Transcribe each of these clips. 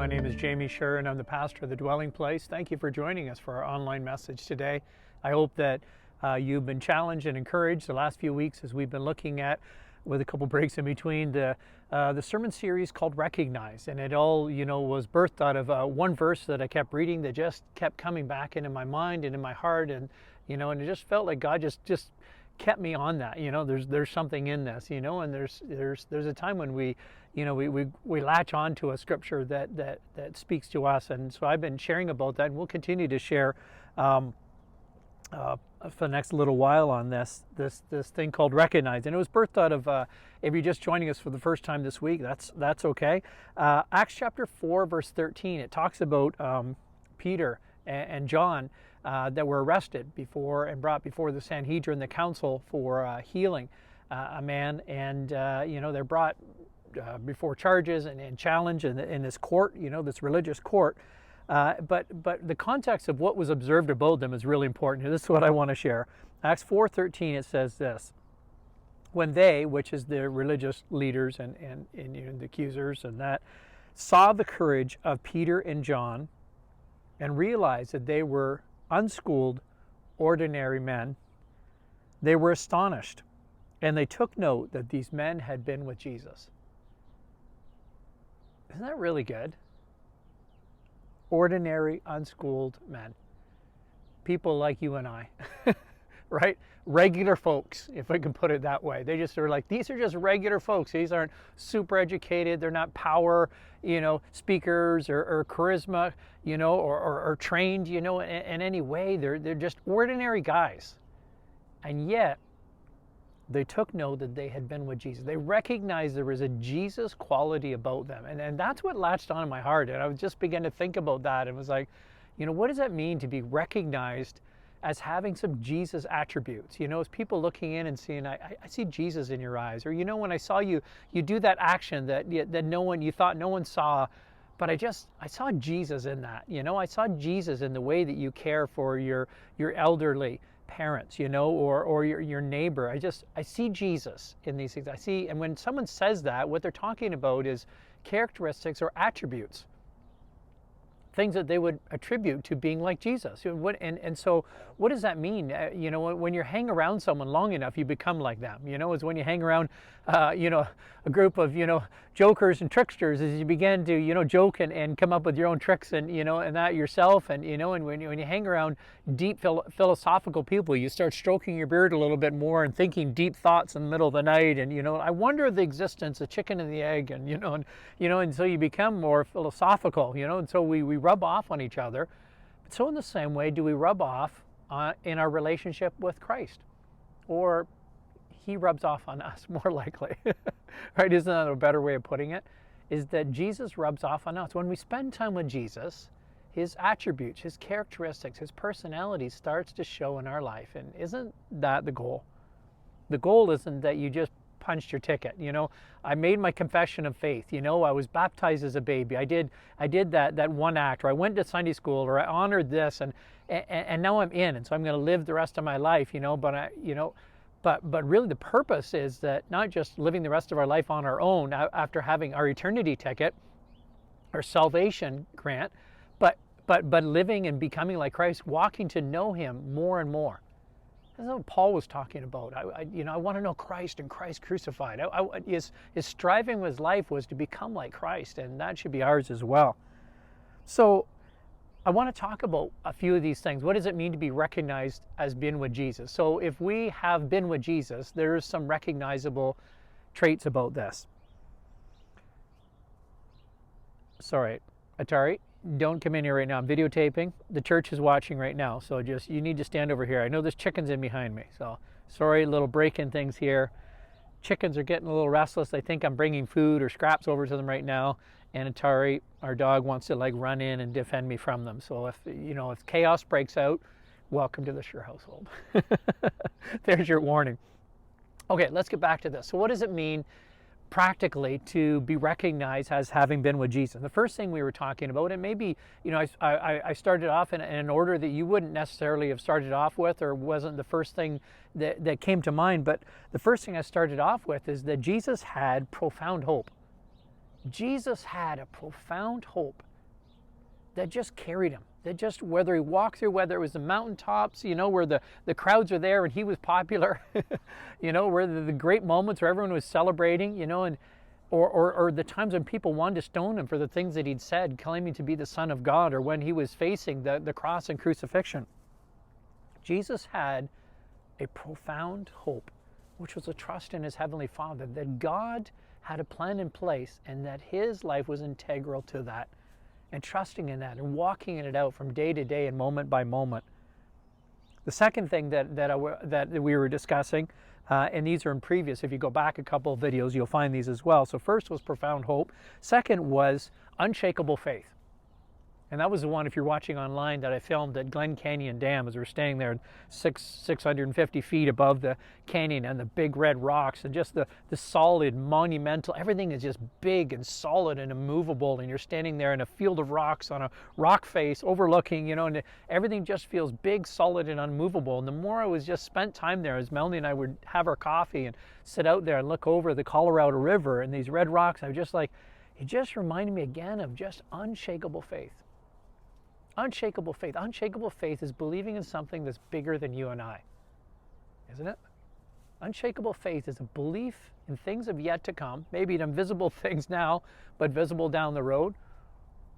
name is Jamie Scher, and I'm the pastor of the Dwelling Place. Thank you for joining us for our online message today. I hope that you've been challenged and encouraged the last few weeks as we've been looking at, with a couple breaks in between, the sermon series called Recognize. And it all, was birthed out of one verse that I kept reading that just kept coming back into my mind and in my heart. And, and it just felt like God just kept me on that. There's something in this, and there's a time when we latch on to a scripture that speaks to us. And so I've been sharing about that, and we'll continue to share for the next little while on this thing called Recognize. And it was birthed out of, if you're just joining us for the first time this week, that's okay. Acts chapter 4 verse 13, it talks about Peter and John that were arrested and brought before the Sanhedrin, the council, for healing a man. And they're brought before charges and challenged in this court, this religious court. But the context of what was observed about them is really important. This is what I want to share. Acts 4:13, it says this: when they, which is the religious leaders and the accusers and that, saw the courage of Peter and John and realized that they were unschooled, ordinary men, they were astonished, and they took note that these men had been with Jesus. Isn't that really good? Ordinary, unschooled men. People like you and I, right? Regular folks, if I can put it that way. They just are like, these are just regular folks. These aren't super educated. They're not power, speakers or charisma, or trained, in any way. They're just ordinary guys. And yet, they took note that they had been with Jesus. They recognized there was a Jesus quality about them. And that's what latched on in my heart. And I just began to think about that and was like, what does that mean to be recognized as having some Jesus attributes? as people looking in and seeing, I see Jesus in your eyes. Or, when I saw you do that action that you thought no one saw, but I saw Jesus in that. I saw Jesus in the way that you care for your elderly parents, or your neighbor. I see Jesus in these things. And when someone says that, what they're talking about is characteristics or attributes, things that they would attribute to being like Jesus. And so what does that mean? When you hang around someone long enough, you become like them. It's when you hang around, a group of, jokers and tricksters, as you begin to, joke and come up with your own tricks and, and that yourself. And, and when you hang around deep philosophical people, you start stroking your beard a little bit more and thinking deep thoughts in the middle of the night. And, I wonder the existence, the chicken and the egg, and, and so you become more philosophical, and so we rub off on each other. But so in the same way, do we rub off in our relationship with Christ? Or he rubs off on us, more likely. Right? Isn't that a better way of putting it? Is that Jesus rubs off on us. When we spend time with Jesus, his attributes, his characteristics, his personality starts to show in our life. And isn't that the goal? The goal isn't that you just punched your ticket. I made my confession of faith. I was baptized as a baby. I did that one act, or I went to Sunday school, or I honored this, and now I'm in, and so I'm going to live the rest of my life. But really the purpose is that not just living the rest of our life on our own after having our eternity ticket, our salvation grant, but living and becoming like Christ, walking to know him more and more. That's what Paul was talking about. I want to know Christ and Christ crucified. His striving with his life was to become like Christ, and that should be ours as well. So I want to talk about a few of these things. What does it mean to be recognized as being with Jesus? So if we have been with Jesus, there's some recognizable traits about this. Sorry, Atari, don't come in here right now. I'm videotaping. The church is watching right now, so you need to stand over here. I know there's chickens in behind me, so sorry, little break-in things here. Chickens are getting a little restless. They think I'm bringing food or scraps over to them right now, and Atari, our dog, wants to run in and defend me from them. So if chaos breaks out, welcome to the Scher household. There's your warning. Okay, let's get back to this. So what does it mean practically to be recognized as having been with Jesus? The first thing we were talking about, and maybe, I started off in an order that you wouldn't necessarily have started off with, or wasn't the first thing that came to mind, but the first thing I started off with is that Jesus had profound hope. Jesus had a profound hope that just carried him. That just, whether he walked through, whether it was the mountaintops, where the crowds are there and he was popular, where the great moments where everyone was celebrating, and or the times when people wanted to stone him for the things that he'd said, claiming to be the Son of God, or when he was facing the cross and crucifixion. Jesus had a profound hope, which was a trust in his Heavenly Father, that God had a plan in place and that his life was integral to that, and trusting in that and walking in it out from day to day and moment by moment. The second thing that we were discussing, and these are in previous, if you go back a couple of videos, you'll find these as well. So first was profound hope. Second was unshakable faith. And that was the one, if you're watching online, that I filmed at Glen Canyon Dam as we're staying there 650 feet above the canyon, and the big red rocks and just the solid, monumental, everything is just big and solid and immovable, and you're standing there in a field of rocks on a rock face overlooking, and everything just feels big, solid, and unmovable. And the more I was just spent time there, as Melanie and I would have our coffee and sit out there and look over the Colorado River and these red rocks, I was just like, it just reminded me again of just unshakable faith. Unshakable faith. Unshakable faith is believing in something that's bigger than you and I, isn't it? Unshakable faith is a belief in things of yet to come, maybe in invisible things now, but visible down the road,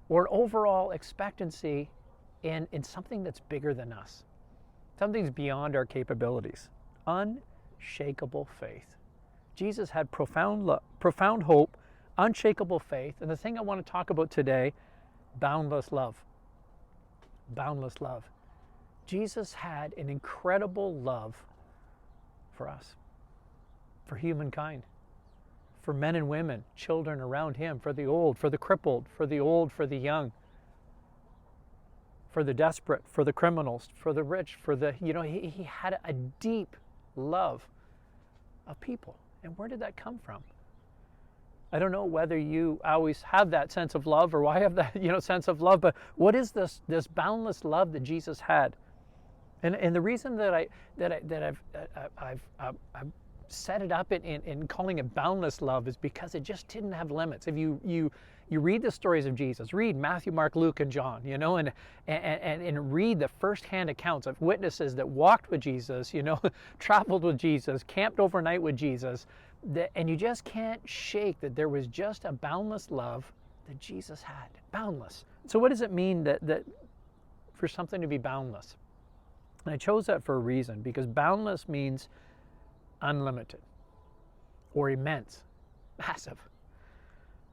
or an overall expectancy in something that's bigger than us. Something's beyond our capabilities. Unshakable faith. Jesus had profound hope, unshakable faith, and the thing I want to talk about today, boundless love. Boundless love. Jesus had an incredible love for us, for humankind, for men and women, children around him, for the old, for the crippled, for the old, for the young, for the desperate, for the criminals, for the rich, for the, he had a deep love of people. And where did that come from? I don't know whether you always have that sense of love, or why have that sense of love, but what is this boundless love that Jesus had? And the reason that I've set it up in calling it boundless love is because it just didn't have limits. If you read the stories of Jesus, read Matthew, Mark, Luke, and John, and read the firsthand accounts of witnesses that walked with Jesus, traveled with Jesus, camped overnight with Jesus, and you just can't shake that there was just a boundless love that Jesus had. Boundless. So what does it mean that for something to be boundless? And I chose that for a reason, because boundless means unlimited or immense, massive.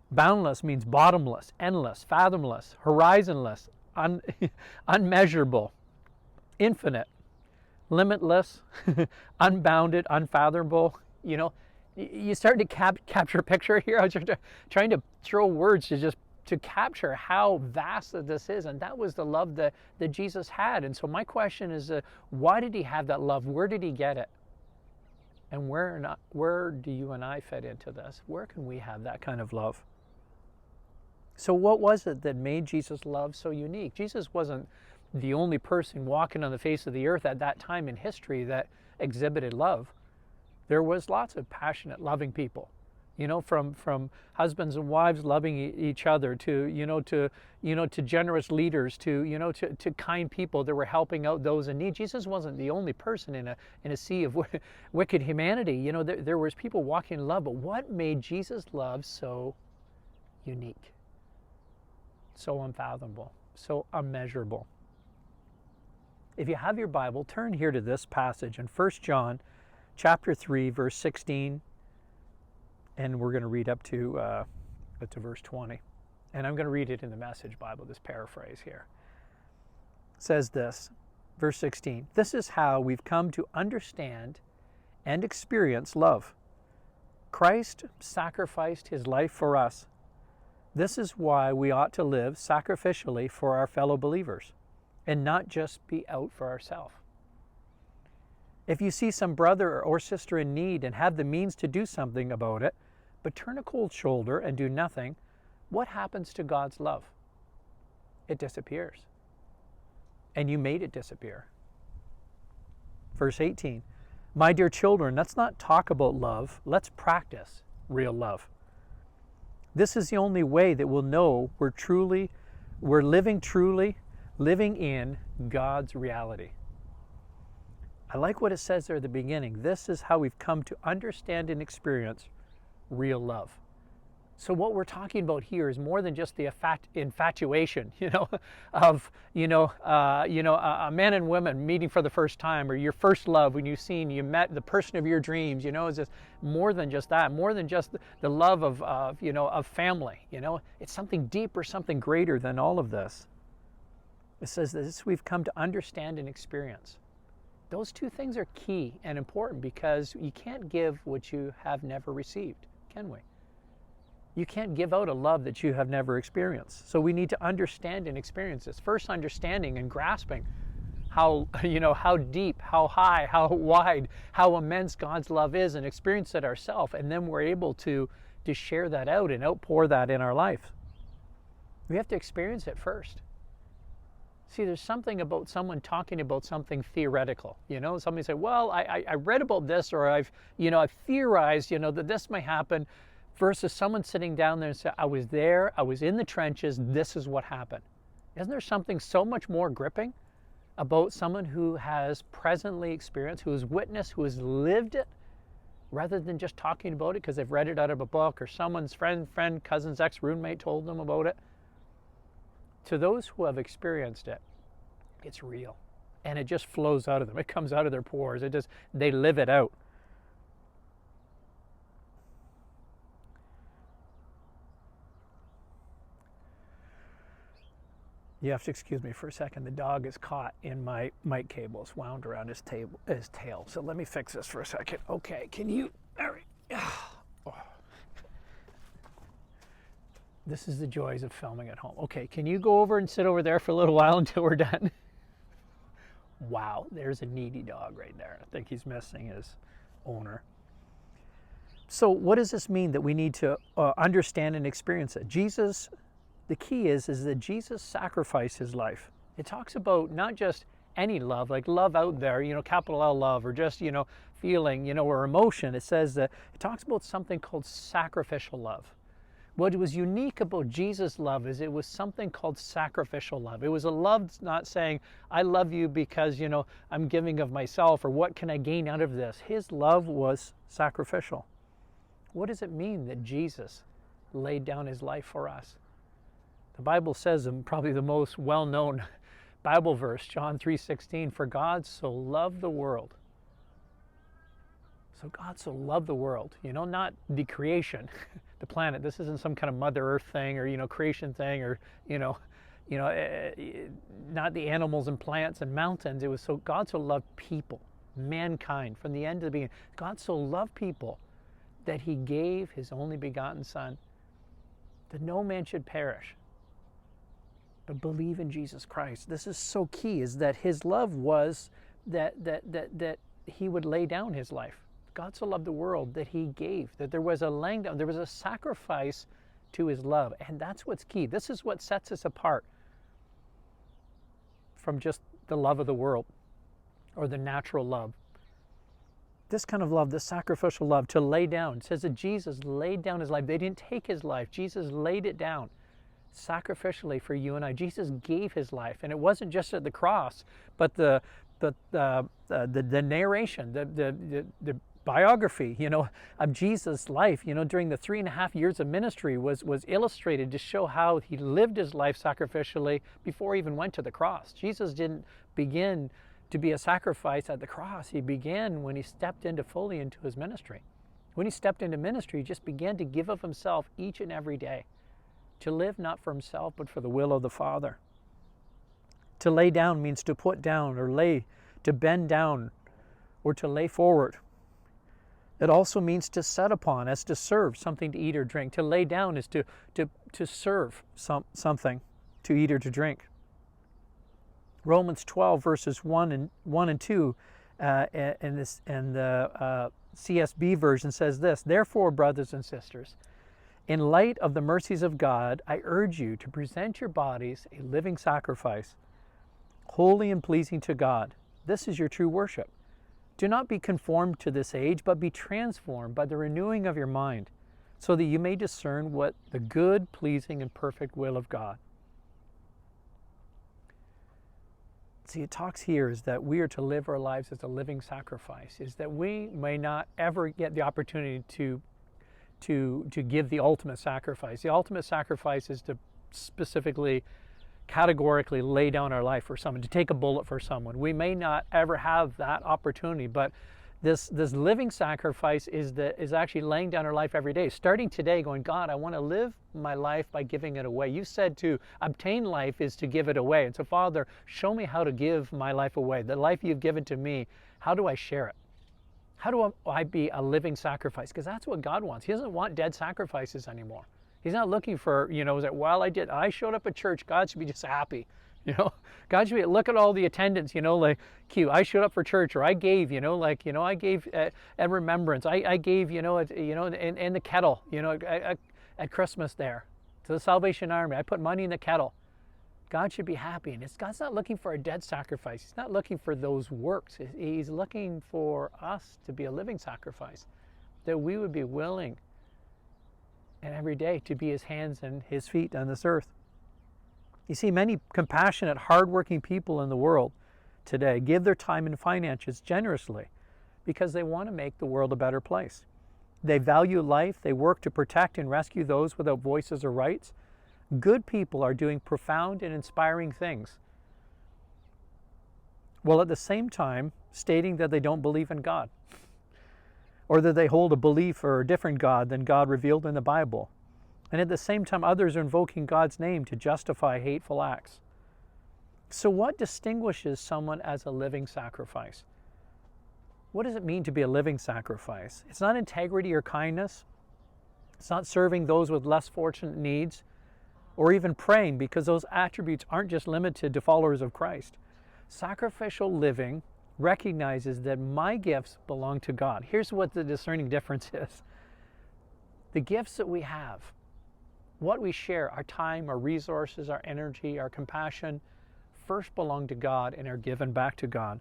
Boundless means bottomless, endless, fathomless, horizonless, unmeasurable, infinite, limitless, unbounded, unfathomable. You start to capture a picture here. I was trying to throw words to capture how vast that this is, and that was the love that Jesus had. And so my question is, why did he have that love? Where did he get it? And where do you and I fit into this? Where can we have that kind of love? So what was it that made Jesus' love so unique? Jesus wasn't the only person walking on the face of the earth at that time in history that exhibited love. There was lots of passionate, loving people, from husbands and wives loving each other to generous leaders to kind people that were helping out those in need. Jesus wasn't the only person in a sea of wicked humanity. There was people walking in love, but what made Jesus' love so unique, so unfathomable, so unmeasurable? If you have your Bible, turn here to this passage in 1 John chapter 3, verse 16, and we're going to read up to verse 20. And I'm going to read it in the Message Bible, this paraphrase here. It says this, verse 16, "This is how we've come to understand and experience love. Christ sacrificed his life for us. This is why we ought to live sacrificially for our fellow believers and not just be out for ourselves. If you see some brother or sister in need and have the means to do something about it, but turn a cold shoulder and do nothing, what happens to God's love? It disappears. And you made it disappear." Verse 18, "My dear children, let's not talk about love. Let's practice real love. This is the only way that we'll know we're truly We're living truly, living in God's reality. I like what it says there at the beginning. This is how we've come to understand and experience real love. So what we're talking about here is more than just the infatuation, of a man and woman meeting for the first time, or your first love when you met the person of your dreams. It's just more than just that, more than just the love of family. It's something deeper, something greater than all of this. It says this we've come to understand and experience. Those two things are key and important because you can't give what you have never received, can we? You can't give out a love that you have never experienced. So we need to understand and experience this. First, understanding and grasping how deep, how high, how wide, how immense God's love is, and experience it ourselves. And then we're able to share that out and outpour that in our life. We have to experience it first. See, there's something about someone talking about something theoretical. Somebody say, well, I read about this, or I've theorized, that this may happen, versus someone sitting down there and say, I was there, I was in the trenches, this is what happened. Isn't there something so much more gripping about someone who has presently experienced, who has witnessed, who has lived it, rather than just talking about it because they've read it out of a book, or someone's friend, cousin's ex-roommate told them about it? To those who have experienced it, it's real. And it just flows out of them. It comes out of their pores. They live it out. You have to excuse me for a second. The dog is caught in my mic cables, wound around his tail. So let me fix this for a second. Okay, can you? Oh. This is the joys of filming at home. Okay, can you go over and sit over there for a little while until we're done? Wow, there's a needy dog right there. I think he's missing his owner. So what does this mean that we need to understand and experience it? The key is that Jesus sacrificed his life. It talks about not just any love, like love out there, capital L love, or just, feeling, or emotion. It says that it talks about something called sacrificial love. What was unique about Jesus' love is it was something called sacrificial love. It was a love that's not saying, I love you because, I'm giving of myself, or what can I gain out of this? His love was sacrificial. What does it mean that Jesus laid down his life for us? The Bible says, and probably the most well-known Bible verse, John 3:16, for God so loved the world. So God so loved the world, not the creation, the planet. This isn't some kind of Mother Earth thing, or, creation thing, or, not the animals and plants and mountains. It was God so loved people, mankind, from the end to the beginning. God so loved people that he gave his only begotten Son, that no man should perish, but believe in Jesus Christ. This is so key, is that his love was that he would lay down his life. God so loved the world that he gave, that there was a laying down, there was a sacrifice to his love. And that's what's key. This is what sets us apart from just the love of the world or the natural love. This kind of love, this sacrificial love, to lay down. It says that Jesus laid down his life. They didn't take his life. Jesus laid it down sacrificially for you and I. Jesus gave his life, and it wasn't just at the cross, but the narration, the biography, of Jesus' life, during the 3.5 years of ministry was illustrated to show how he lived his life sacrificially before he even went to the cross. Jesus didn't begin to be a sacrifice at the cross. He began when he stepped fully into his ministry. When he stepped into ministry, he just began to give of himself each and every day, to live not for himself, but for the will of the Father. To lay down means to put down, or to bend down, or to lay forward. It also means to set upon, as to serve, something to eat or drink. To lay down is to serve something to eat or to drink. Romans 12 verses 1 and 2 and the CSB version says this: Therefore, brothers and sisters, in light of the mercies of God, I urge you to present your bodies a living sacrifice, holy and pleasing to God. This is your true worship. Do not be conformed to this age, but be transformed by the renewing of your mind, so that you may discern what the good, pleasing, and perfect will of God. See, it talks here is that we are to live our lives as a living sacrifice, is that we may not ever get the opportunity to give the ultimate sacrifice. The ultimate sacrifice is to specifically, categorically lay down our life for someone, to take a bullet for someone. We may not ever have that opportunity, but this living sacrifice is actually laying down our life every day. Starting today, going, God, I want to live my life by giving it away. You said to obtain life is to give it away. And so, Father, show me how to give my life away. The life you've given to me, how do I share it? How do I be a living sacrifice? Because that's what God wants. He doesn't want dead sacrifices anymore. He's not looking for, that, well, I showed up at church, God should be just happy. God should be, look at all the attendance, like, I showed up for church, or I gave, I gave at remembrance. I gave, in the kettle, at Christmas there, to the Salvation Army. I put money in the kettle. God should be happy. And God's not looking for a dead sacrifice. He's not looking for those works. He's looking for us to be a living sacrifice, that we would be willing and every day to be his hands and his feet on this earth. You see, many compassionate, hardworking people in the world today give their time and finances generously because they want to make the world a better place. They value life. They work to protect and rescue those without voices or rights. Good people are doing profound and inspiring things, while at the same time stating that they don't believe in God, or that they hold a belief or a different God than God revealed in the Bible. And at the same time, others are invoking God's name to justify hateful acts. So what distinguishes someone as a living sacrifice? What does it mean to be a living sacrifice? It's not integrity or kindness. It's not serving those with less fortunate needs, or even praying, because those attributes aren't just limited to followers of Christ. Sacrificial living recognizes that my gifts belong to God. Here's what the discerning difference is. The gifts that we have, what we share, our time, our resources, our energy, our compassion, first belong to God and are given back to God.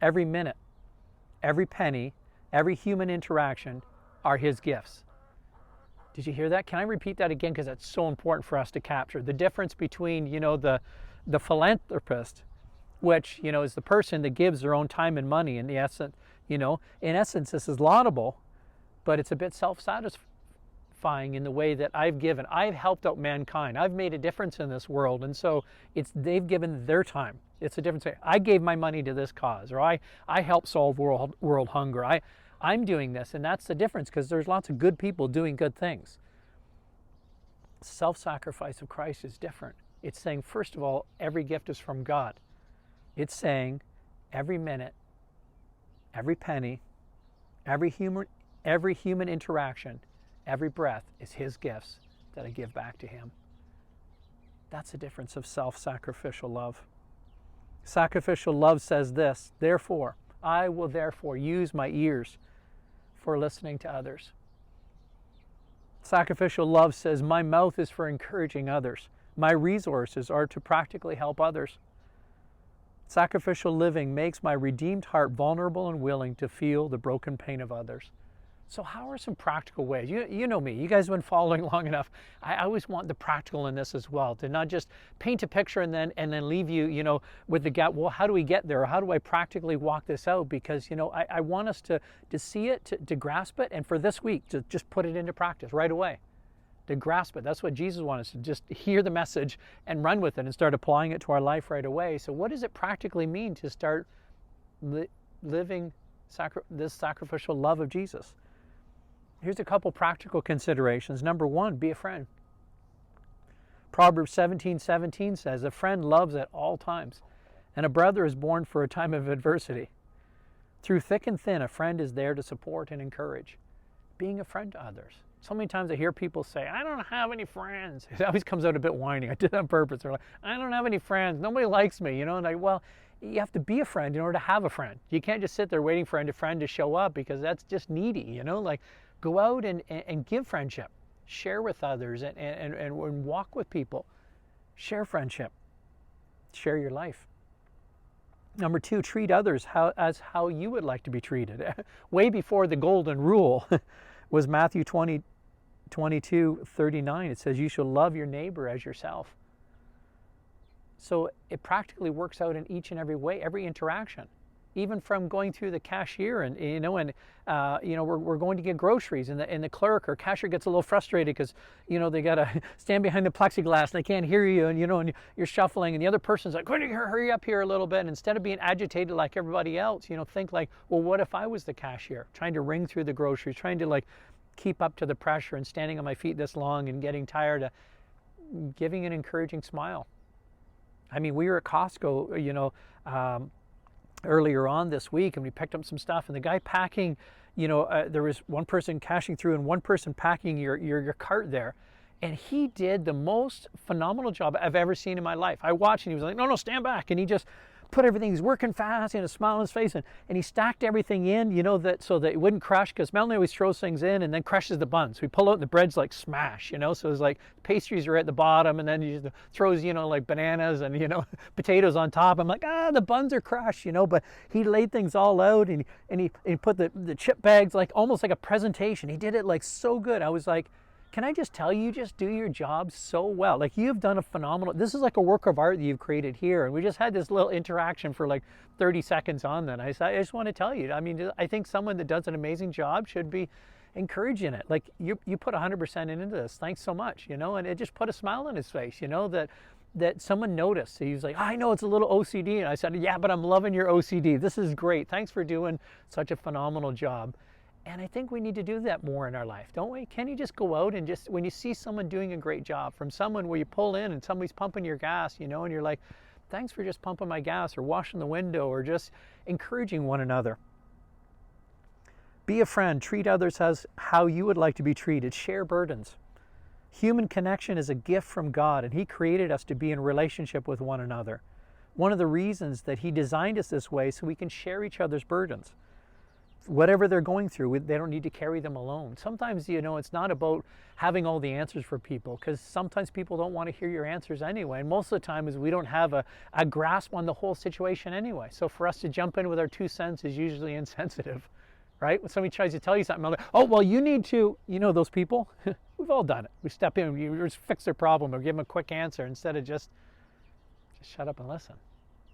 Every minute, every penny, every human interaction are his gifts. Did you hear that? Can I repeat that again? Because that's so important for us to capture. The difference between, the philanthropist, which, is the person that gives their own time and money. In the essence, in essence, this is laudable, but it's a bit self-satisfying in the way that I've given. I've helped out mankind. I've made a difference in this world. And so they've given their time. It's a difference. I gave my money to this cause, or I helped solve world hunger. I'm doing this, and that's the difference, because there's lots of good people doing good things. Self-sacrifice of Christ is different. It's saying, first of all, every gift is from God. It's saying every minute, every penny, every human interaction, every breath is his gifts that I give back to him. That's the difference of self-sacrificial love. Sacrificial love says this, therefore, I will therefore use my ears for listening to others. Sacrificial love says my mouth is for encouraging others. My resources are to practically help others. Sacrificial living makes my redeemed heart vulnerable and willing to feel the broken pain of others. So how are some practical ways? You know me, you guys have been following long enough. I always want the practical in this as well, to not just paint a picture and then leave you, with the gap. Well, how do we get there? Or how do I practically walk this out? Because, I want us to see it, to grasp it, and for this week, to just put it into practice right away. To grasp it. That's what Jesus wanted us to just hear the message and run with it and start applying it to our life right away. So what does it practically mean to start living this sacrificial love of Jesus? Here's a couple practical considerations. Number one, be a friend. Proverbs 17:17 says, a friend loves at all times, and a brother is born for a time of adversity. Through thick and thin, a friend is there to support and encourage. Being a friend to others. So many times I hear people say, I don't have any friends. It always comes out a bit whiny. I did that on purpose. They're like, I don't have any friends. Nobody likes me. And well, you have to be a friend in order to have a friend. You can't just sit there waiting for a friend to show up, because that's just needy, Go out and give friendship. Share with others and walk with people. Share friendship. Share your life. Number two, treat others as how you would like to be treated. Way before the golden rule was Matthew 22:39. It says, you shall love your neighbor as yourself. So it practically works out in each and every way, every interaction. Even from going through the cashier and we're going to get groceries and the clerk or cashier gets a little frustrated because they got to stand behind the plexiglass and they can't hear you and and you're shuffling and the other person's like, hurry up here a little bit, and instead of being agitated like everybody else, think like, well, what if I was the cashier trying to ring through the groceries, trying to like keep up to the pressure and standing on my feet this long and getting tired of giving an encouraging smile. I mean, we were at Costco, earlier on this week, and we picked up some stuff, and the guy packing, there was one person cashing through and one person packing your cart there, and he did the most phenomenal job I've ever seen in my life. I watched and he was like, no, stand back, and he just put everything, he's working fast, he had a smile on his face, and he stacked everything in, so that it wouldn't crush, because Melanie always throws things in and then crushes the buns. So we pull out and the bread's like smash, so it's like pastries are at the bottom, and then he just throws, like bananas and, potatoes on top. I'm like, the buns are crushed, but he laid things all out, and he put the chip bags like almost like a presentation. He did it like so good. I was like, can I just tell you, just do your job so well. Like, you've done a phenomenal, this is like a work of art that you've created here. And we just had this little interaction for like 30 seconds on that. I just want to tell you, I mean, I think someone that does an amazing job should be encouraging it. Like, you put 100% into this. Thanks so much, and it just put a smile on his face, that someone noticed. He was like, I know it's a little OCD. And I said, yeah, but I'm loving your OCD. This is great. Thanks for doing such a phenomenal job. And I think we need to do that more in our life, don't we? Can you just go out and just, when you see someone doing a great job, from someone where you pull in and somebody's pumping your gas, and you're like, thanks for just pumping my gas, or washing the window, or just encouraging one another. Be a friend. Treat others as how you would like to be treated. Share burdens. Human connection is a gift from God, and He created us to be in relationship with one another. One of the reasons that He designed us this way, so we can share each other's burdens. Whatever they're going through, they don't need to carry them alone. Sometimes, it's not about having all the answers for people, because sometimes people don't want to hear your answers anyway. And most of the time is we don't have a grasp on the whole situation anyway. So for us to jump in with our 2 cents is usually insensitive, right? When somebody tries to tell you something, I'm like, oh, well, you need to, those people, we've all done it. We step in, you just fix their problem or give them a quick answer instead of just shut up and listen.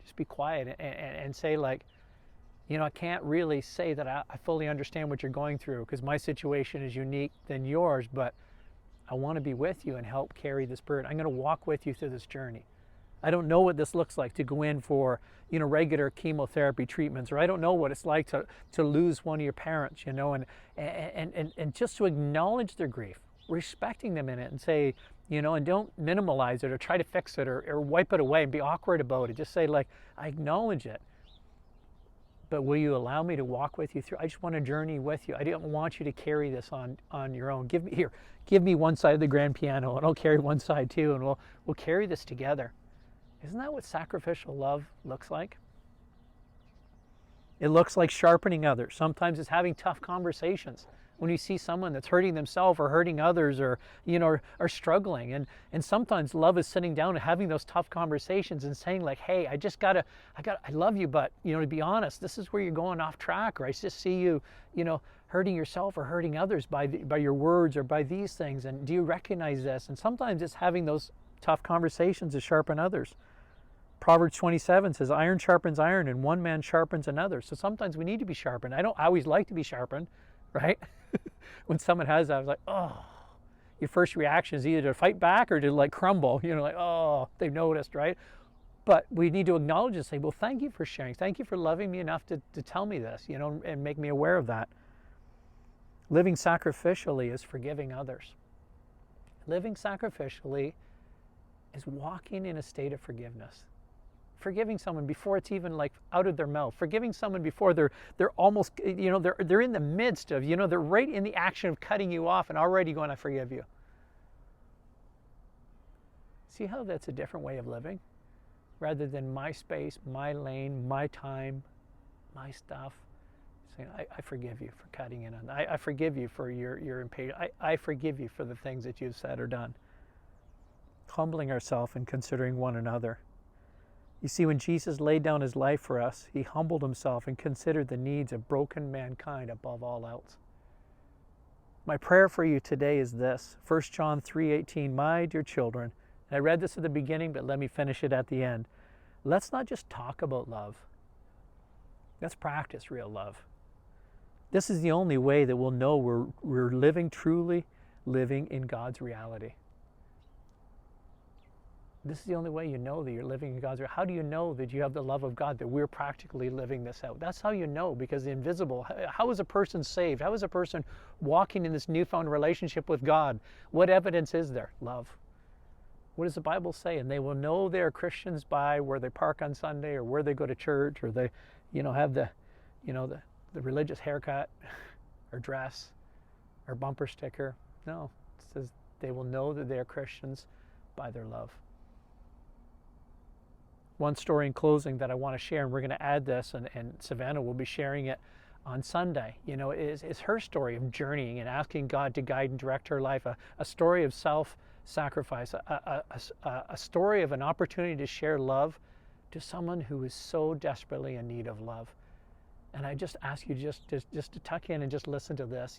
Just be quiet and say like, I can't really say that I fully understand what you're going through, because my situation is unique than yours, but I want to be with you and help carry this burden. I'm going to walk with you through this journey. I don't know what this looks like to go in for, regular chemotherapy treatments, or I don't know what it's like to lose one of your parents, and just to acknowledge their grief, respecting them in it, and say, and don't minimalize it or try to fix it or wipe it away and be awkward about it. Just say like, I acknowledge it. But will you allow me to walk with you through? I just want to journey with you. I don't want you to carry this on your own. Give me one side of the grand piano, and I'll carry one side too, and we'll carry this together. Isn't that what sacrificial love looks like? It looks like sharpening others. Sometimes it's having tough conversations. When you see someone that's hurting themselves or hurting others, or are struggling, and sometimes love is sitting down and having those tough conversations and saying like, hey, I love you, but to be honest, this is where you're going off track, or I just see you hurting yourself or hurting others by your words or by these things, and do you recognize this? And sometimes it's having those tough conversations to sharpen others. Proverbs 27 says, iron sharpens iron, and one man sharpens another. So sometimes we need to be sharpened. I don't always like to be sharpened, right? When someone has that, I was like, oh, your first reaction is either to fight back or to like crumble, like, oh, they've noticed, right? But we need to acknowledge and say, well, thank you for sharing. Thank you for loving me enough to tell me this, and make me aware of that. Living sacrificially is forgiving others. Living sacrificially is walking in a state of forgiveness. Forgiving someone before it's even like out of their mouth. Forgiving someone before they're almost, they're in the midst of, they're right in the action of cutting you off and already going, I forgive you. See how that's a different way of living? Rather than my space, my lane, my time, my stuff. Saying, I forgive you for cutting in on that. I forgive you for your impatience. I forgive you for the things that you've said or done. Humbling ourselves and considering one another. You see, when Jesus laid down his life for us, he humbled himself and considered the needs of broken mankind above all else. My prayer for you today is this: 1 John 3:18, my dear children, And I read this at the beginning, but let me finish it at the end. Let's not just talk about love. Let's practice real love. This is the only way that we'll know we're living, truly living in God's reality. This is the only way you know that you're living in God's reality. How do you know that you have the love of God, that we're practically living this out? That's how you know, because the invisible. How is a person saved? How is a person walking in this newfound relationship with God? What evidence is there? Love. What does the Bible say? And they will know they're Christians by where they park on Sunday, or where they go to church, or they, have the religious haircut, or dress, or bumper sticker. No, it says they will know that they are Christians by their love. One story in closing that I want to share, and we're going to add this, and Savannah will be sharing it on Sunday, is her story of journeying and asking God to guide and direct her life, a story of self-sacrifice, a story of an opportunity to share love to someone who is so desperately in need of love. And I just ask you just to tuck in and just listen to this,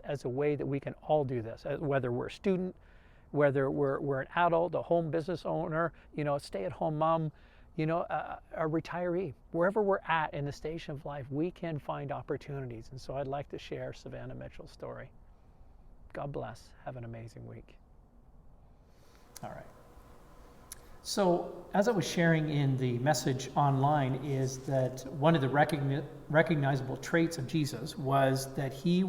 as a way that we can all do this, whether we're a student, whether we're an adult, a home business owner, a stay-at-home mom, a retiree. Wherever we're at in the station of life, we can find opportunities. And so I'd like to share Savannah Mitchell's story. God bless. Have an amazing week. All right. So as I was sharing in the message online, is that one of the recognizable traits of Jesus was that he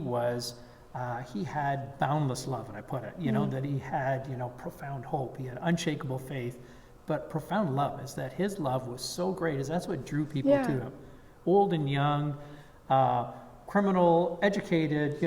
had boundless love, and I put it, that he had, profound hope. He had unshakable faith. But profound love is that his love was so great, is that's what drew people to him. Old and young, criminal, educated,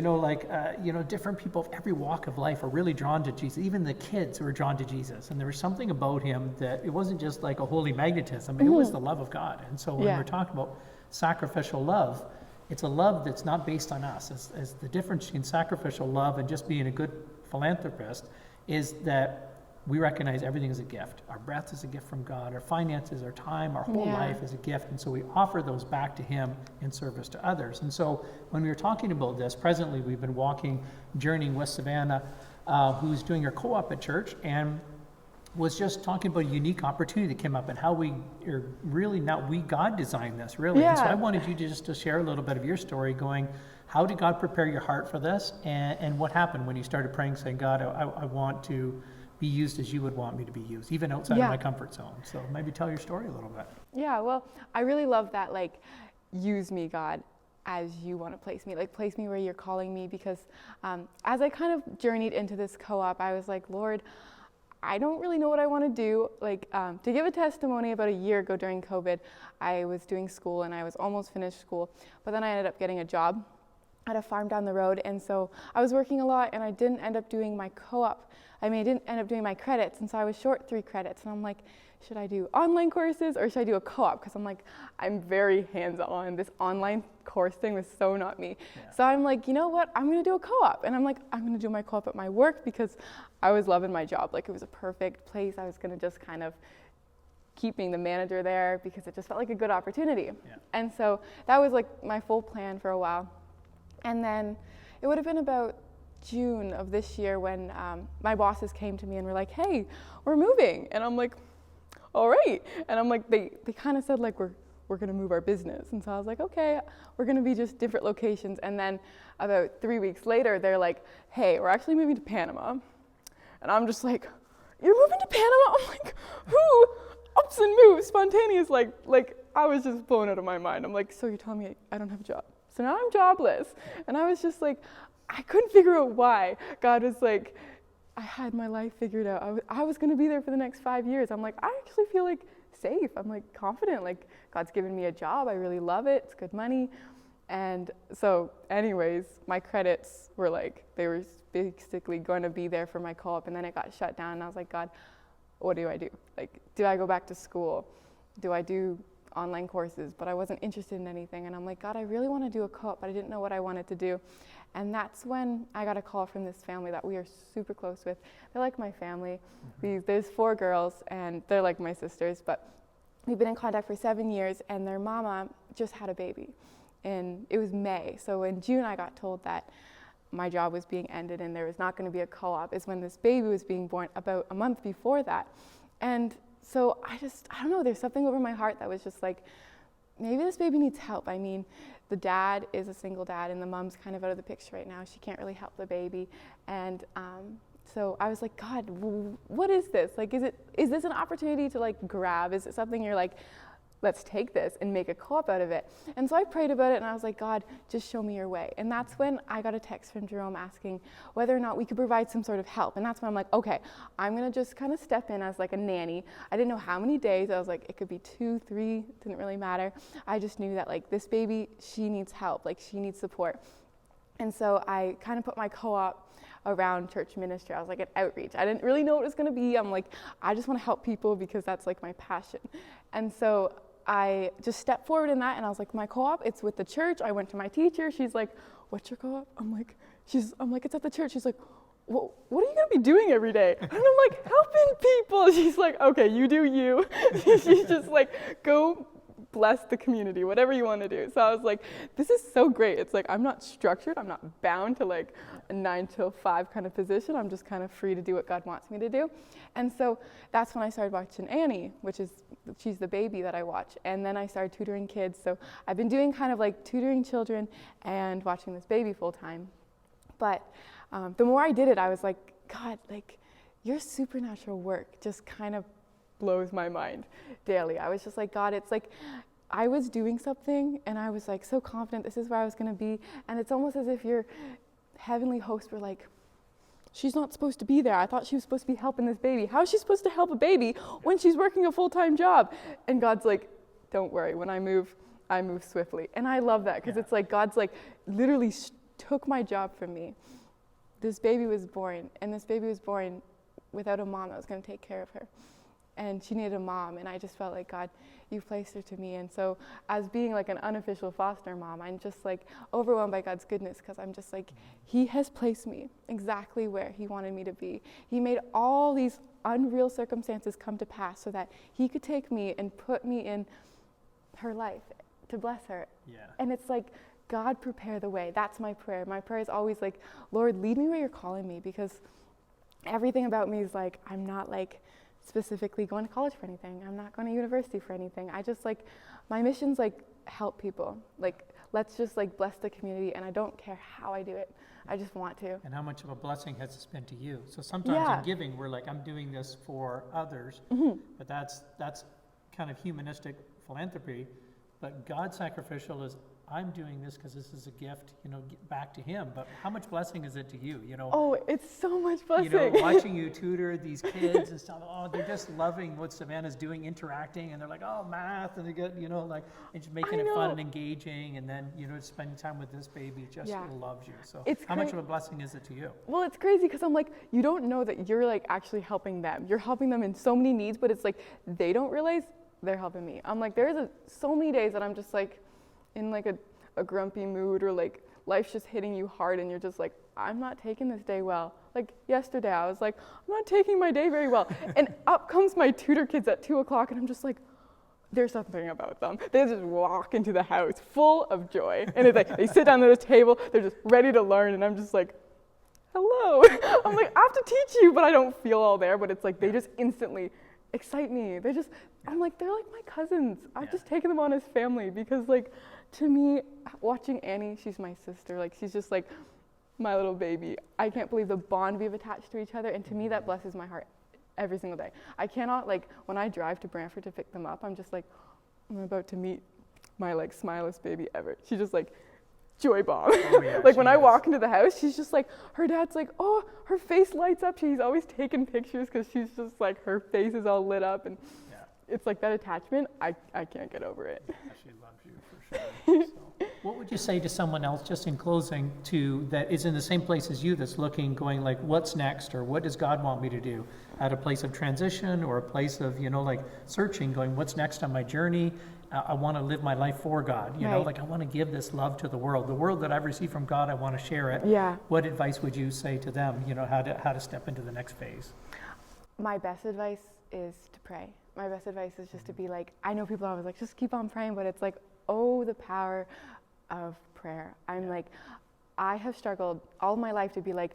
different people of every walk of life are really drawn to Jesus. Even the kids were drawn to Jesus. And there was something about him that it wasn't just like a holy magnetism, it was the love of God. And so when we're talking about sacrificial love, it's a love that's not based on us. As the difference between sacrificial love and just being a good philanthropist is that we recognize everything as a gift. Our breath is a gift from God. Our finances, our time, our whole life is a gift. And so we offer those back to him in service to others. And so when we were talking about this, presently we've been journeying with Savannah, who's doing her co-op at church, and was just talking about a unique opportunity that came up and how God designed this, really. And so I wanted you to share a little bit of your story, going, how did God prepare your heart for this? And what happened when you started praying, saying, God, I want to be used as you would want me to be used, even outside of my comfort zone. So maybe tell your story a little bit. Yeah, well, I really love that, use me, God, as you want to place me. Place me where you're calling me, because as I kind of journeyed into this co-op, I was like, Lord, I don't really know what I want to do. To give a testimony, about a year ago during COVID, I was doing school and I was almost finished school, but then I ended up getting a job at a farm down the road. And so I was working a lot, and I didn't end up doing my co-op. I didn't end up doing my credits, and so I was short 3 credits. And I'm like, should I do online courses or should I do a co-op? Because I'm very hands-on. This online course thing was so not me. Yeah. So I'm like, you know what? I'm going to do a co-op. And I'm going to do my co-op at my work, because I was loving my job. It was a perfect place. I was going to just kind of keep being the manager there, because it just felt like a good opportunity. Yeah. And so that was my full plan for a while. And then it would have been about June of this year when my bosses came to me and were like, hey, we're moving. And I'm like, all right. And I'm like, they kind of said we're going to move our business. And so I was like, okay, we're going to be just different locations. And then about 3 weeks later, they're like, hey, we're actually moving to Panama. And I'm just like, you're moving to Panama? I'm like, who ups and moves spontaneous? I was just blown out of my mind. I'm like, so you're telling me I don't have a job? So now I'm jobless. And I was just like, I couldn't figure out why. God was like, I had my life figured out. I was going to be there for the next 5 years. I'm like, I actually feel safe. I'm confident. God's given me a job. I really love it. It's good money. And so anyways, my credits were they were basically going to be there for my co-op, and then it got shut down. And I was like, God, what do I do? Do I go back to school? Do I do online courses? But I wasn't interested in anything. And I'm like, God, I really want to do a co-op, but I didn't know what I wanted to do. And that's when I got a call from this family that we are super close with. They're like my family. Mm-hmm. There's 4 girls, and they're like my sisters, but we've been in contact for 7 years, and their mama just had a baby. And it was May. So in June, I got told that my job was being ended and there was not going to be a co-op is when this baby was being born about a month before that. And so I don't know, there's something over my heart that was just like, maybe this baby needs help. I mean, the dad is a single dad and the mom's kind of out of the picture right now. She can't really help the baby. And so I was like, God, what is this? Like, is this an opportunity to like grab? Is it something you're like, let's take this and make a co-op out of it? And so I prayed about it and I was like, God, just show me your way. And that's when I got a text from Jerome asking whether or not we could provide some sort of help. And that's when I'm like, okay, I'm gonna just kind of step in as like a nanny. I didn't know how many days. I was like, it could be 2, 3, didn't really matter. I just knew that like this baby, she needs help, like she needs support. And so I kind of put my co-op around church ministry. I was like an outreach. I didn't really know what it was going to be. I'm like, I just want to help people because that's like my passion. And so I just stepped forward in that and I was like, my co-op, it's with the church. I went to my teacher. She's like, what's your co-op? I'm like, it's at the church. She's like, what are you going to be doing every day? And I'm like, helping people. She's like, okay, you do you. She's just like, go bless the community, whatever you want to do. So I was like, this is so great. It's like, I'm not structured. I'm not bound to like a 9 to 5 kind of position. I'm just kind of free to do what God wants me to do. And so that's when I started watching Annie, she's the baby that I watch. And then I started tutoring kids. So I've been doing kind of like tutoring children and watching this baby full time. But the more I did it, I was like, God, like your supernatural work just kind of blows my mind daily. I was just like, God, it's like I was doing something and I was like so confident this is where I was going to be, and it's almost as if your heavenly hosts were like, she's not supposed to be there. I thought she was supposed to be helping this baby. How is she supposed to help a baby when she's working a full-time job? And God's like, don't worry, when I move swiftly. And I love that because it's like God's like literally took my job from me. This baby was born, and this baby was born without a mom that was going to take care of her. And she needed a mom, and I just felt like, God, you've placed her to me. And so as being like an unofficial foster mom, I'm just like overwhelmed by God's goodness because I'm just like, he has placed me exactly where he wanted me to be. He made all these unreal circumstances come to pass so that he could take me and put me in her life to bless her. Yeah. And it's like, God, prepare the way. That's my prayer. My prayer is always like, Lord, lead me where you're calling me, because everything about me is like, I'm not like specifically going to college for anything. I'm not going to university for anything. I just like, my mission's like help people. Like, let's just like bless the community, and I don't care how I do it. I just want to. And how much of a blessing has it been to you? So sometimes in giving, we're like, I'm doing this for others, but that's kind of humanistic philanthropy. But God's sacrificial is, I'm doing this because this is a gift, back to him. But how much blessing is it to you, Oh, it's so much blessing. Watching you tutor these kids and stuff. Oh, they're just loving what Savannah's doing, interacting, and they're like, oh, math, and they get, and just making it fun and engaging, and then, spending time with this baby just loves you. So how much of a blessing is it to you? Well, it's crazy because I'm like, you don't know that you're like actually helping them. You're helping them in so many needs, but it's like they don't realize they're helping me. I'm like, there's so many days that I'm just like in like a grumpy mood, or like life's just hitting you hard and you're just like, I'm not taking this day well. Like yesterday I was like, I'm not taking my day very well. And up comes my tutor kids at 2:00 and I'm just like, there's something about them. They just walk into the house full of joy. And it's like, they sit down at the table, they're just ready to learn, and I'm just like, hello. I'm like, I have to teach you, but I don't feel all there. But it's like, they just instantly excite me. I'm like, they're like my cousins. I've just taken them on as family, because like, to me, watching Annie, she's my sister. Like, she's just like my little baby. I can't believe the bond we've attached to each other. And to me, that blesses my heart every single day. I cannot, like, when I drive to Brantford to pick them up, I'm just like, I'm about to meet my like smilest baby ever. She's just like joy bomb. Oh, yeah, like when I walk into the house, she's just like, her dad's like, oh, her face lights up. She's always taking pictures because she's just like, her face is all lit up. And it's like that attachment, I can't get over it. She loves you for sure. So, what would you say to someone else, just in closing, that is in the same place as you, that's looking, going like, what's next, or what does God want me to do? At a place of transition, or a place of, like searching, going, what's next on my journey? I want to live my life for God. I want to give this love to the world. The world that I've received from God, I want to share it. Yeah. What advice would you say to them, how to step into the next phase? My best advice is to pray. My best advice is just to be like, I know people are always like, just keep on praying, but it's like, oh, the power of prayer. I'm like, I have struggled all my life to be like,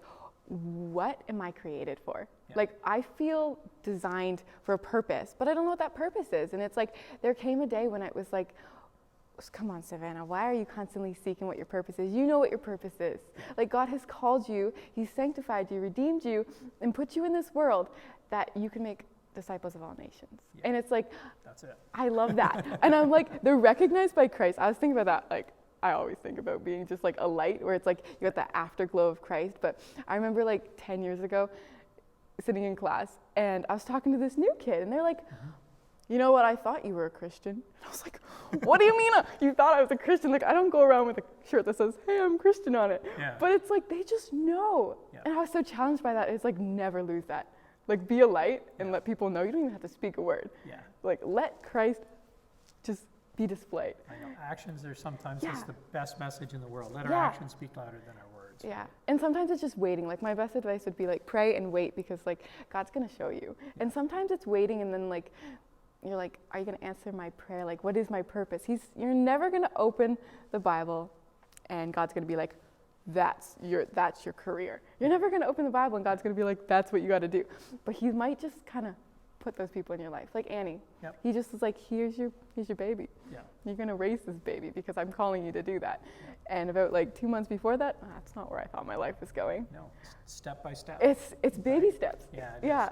what am I created for? Yeah. Like, I feel designed for a purpose, but I don't know what that purpose is. And it's like, there came a day when it was like, come on, Savannah, why are you constantly seeking what your purpose is? You know what your purpose is. Like, God has called you, He's sanctified you, redeemed you, and put you in this world that you can make disciples of all nations. Yeah. And it's like, That's it. I love that. And I'm like, they're recognized by Christ. I was thinking about that, like, I always think about being just like a light where it's like you got the afterglow of Christ. But I remember like 10 years ago sitting in class and I was talking to this new kid and they're like, you know what, I thought you were a Christian. And I was like, what do you mean you thought I was a Christian? Like, I don't go around with a shirt that says, hey, I'm Christian on it. Yeah. But it's like, they just know. Yeah. And I was so challenged by that. It's like, never lose that. Like, be a light and let people know. You don't even have to speak a word. Yeah. Like, let Christ just be displayed. I know. Actions are sometimes Yeah. just the best message in the world. Let our Yeah. actions speak louder than our words. Yeah. And sometimes it's just waiting. Like, my best advice would be like, pray and wait because like God's going to show you. And sometimes it's waiting and then like, you're like, are you going to answer my prayer? Like, what is my purpose? You're never going to open the Bible and God's going to be like, that's your career. You're never going to open the Bible and God's going to be like, that's what you got to do. But He might just kind of put those people in your life. Like Annie. Yep. He just is like, here's your baby. Yeah. You're going to raise this baby because I'm calling you to do that. And about like 2 months before that, that's not where I thought my life was going. No, step by step. It's baby steps. Yeah. Yeah.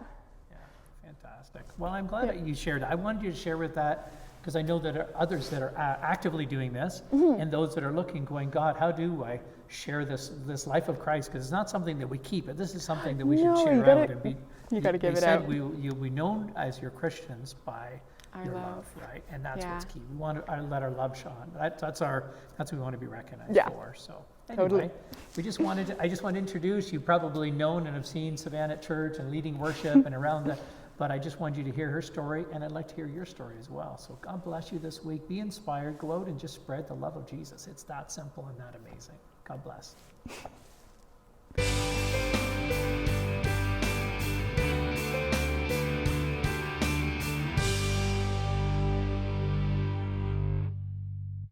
Yeah. Fantastic. Well, I'm glad that you shared. I wanted you to share with that because I know that there are others that are actively doing this and those that are looking, going, God, how do I share this life of Christ? Because it's not something that we keep, but this is something that we should share out and be. You got to give it out. You'll be known as your Christians by Our your love. right? And that's what's key. We want to let our love shine. That's what we want to be recognized Yeah. for. So Totally. anyway, I just want to introduce. You've probably known and have seen Savannah at church and leading worship and around that. But I just wanted you to hear her story, and I'd like to hear your story as well. So God bless you this week. Be inspired, go out and just spread the love of Jesus. It's that simple and that amazing. God bless.